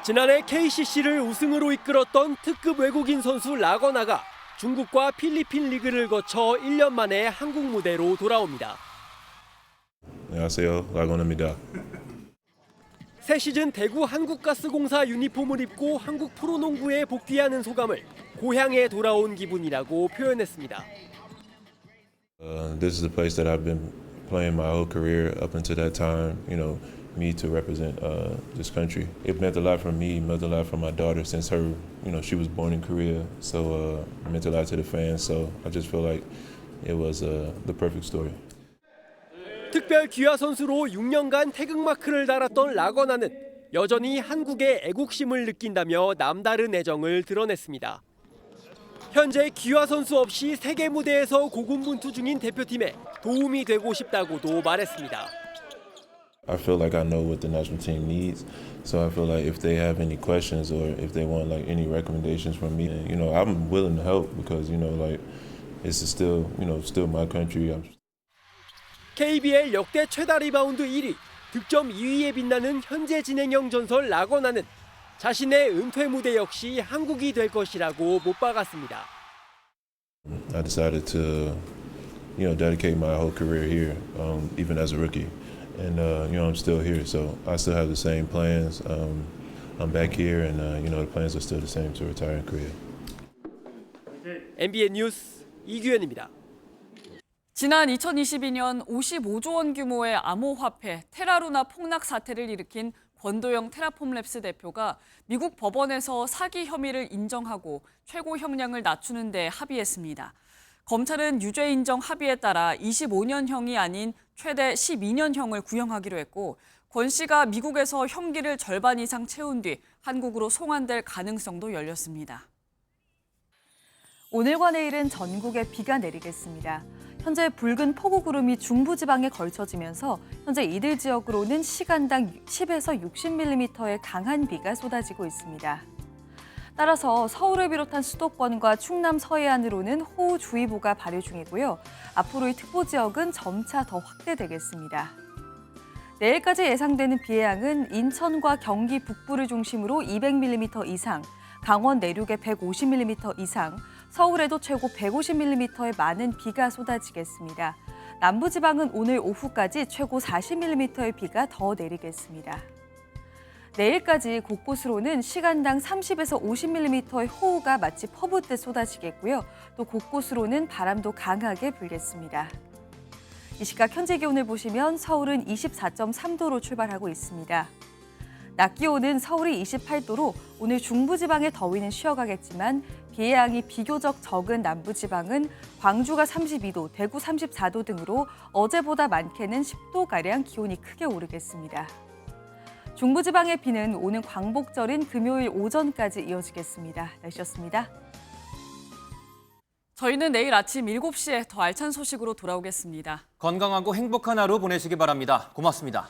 S3: 지난해 KCC를 우승으로 이끌었던 특급 외국인 선수 라거나가 중국과 필리핀 리그를 거쳐 1년 만에 한국 무대로 돌아옵니다.
S4: 안녕하세요, 라거나입니다.
S3: 새 시즌 대구 한국가스공사 유니폼을 입고 한국 프로농구에 복귀하는 소감을 고향에 돌아온 기분이라고 표현했습니다.
S4: This is the place that I've been playing my whole career up until that time. You know, me to represent this country. It meant a lot for me. It meant a lot for my daughter since her, she was born in Korea. So it meant a lot to the fans. So I just feel like it was the perfect story.
S3: 특별 귀화 선수로 6년간 태극마크를 달았던 라거나는 여전히 한국의 애국심을 느낀다며 남다른 애정을 드러냈습니다. 현재 귀화 선수 없이 세계 무대에서 고군분투 중인 대표팀에 도움이 되고 싶다고도 말했습니다.
S4: I feel like I know what the national team needs. So I feel like if they have any questions or if they want like any recommendations from me, I'm willing to help because it's still my country.
S3: KBL 역대 최다 리바운드 1위, 득점 2위에 빛나는 현재 진행형 전설 라거나는 자신의 은퇴 무대 역시 한국이 될 것이라고 못 박았습니다.
S4: I decided to, dedicate my whole career here, even as a rookie, and I'm still here, so I still have the same plans. I'm back here, and the plans are still the same to retire in Korea.
S3: MBN 뉴스 이규현입니다.
S2: 지난 2022년 55조 원 규모의 암호화폐 테라루나 폭락 사태를 일으킨 권도영 테라폼랩스 대표가 미국 법원에서 사기 혐의를 인정하고 최고 형량을 낮추는 데 합의했습니다. 검찰은 유죄 인정 합의에 따라 25년형이 아닌 최대 12년형을 구형하기로 했고 권 씨가 미국에서 형기를 절반 이상 채운 뒤 한국으로 송환될 가능성도 열렸습니다.
S5: 오늘과 내일은 전국에 비가 내리겠습니다. 현재 붉은 폭우구름이 중부지방에 걸쳐지면서 현재 이들 지역으로는 시간당 10에서 60mm의 강한 비가 쏟아지고 있습니다. 따라서 서울을 비롯한 수도권과 충남 서해안으로는 호우주의보가 발효 중이고요. 앞으로 이 특보 지역은 점차 더 확대되겠습니다. 내일까지 예상되는 비의 양은 인천과 경기 북부를 중심으로 200mm 이상, 강원 내륙에 150mm 이상, 서울에도 최고 150mm의 많은 비가 쏟아지겠습니다. 남부지방은 오늘 오후까지 최고 40mm의 비가 더 내리겠습니다. 내일까지 곳곳으로는 시간당 30에서 50mm의 호우가 마치 퍼붓듯 쏟아지겠고요. 또 곳곳으로는 바람도 강하게 불겠습니다. 이 시각 현재 기온을 보시면 서울은 24.3도로 출발하고 있습니다. 낮 기온은 서울이 28도로 오늘 중부지방의 더위는 쉬어가겠지만 비의 양이 비교적 적은 남부지방은 광주가 32도, 대구 34도 등으로 어제보다 많게는 10도가량 기온이 크게 오르겠습니다. 중부지방의 비는 오는 광복절인 금요일 오전까지 이어지겠습니다. 날씨였습니다.
S2: 저희는 내일 아침 7시에 더 알찬 소식으로 돌아오겠습니다.
S7: 건강하고 행복한 하루 보내시기 바랍니다. 고맙습니다.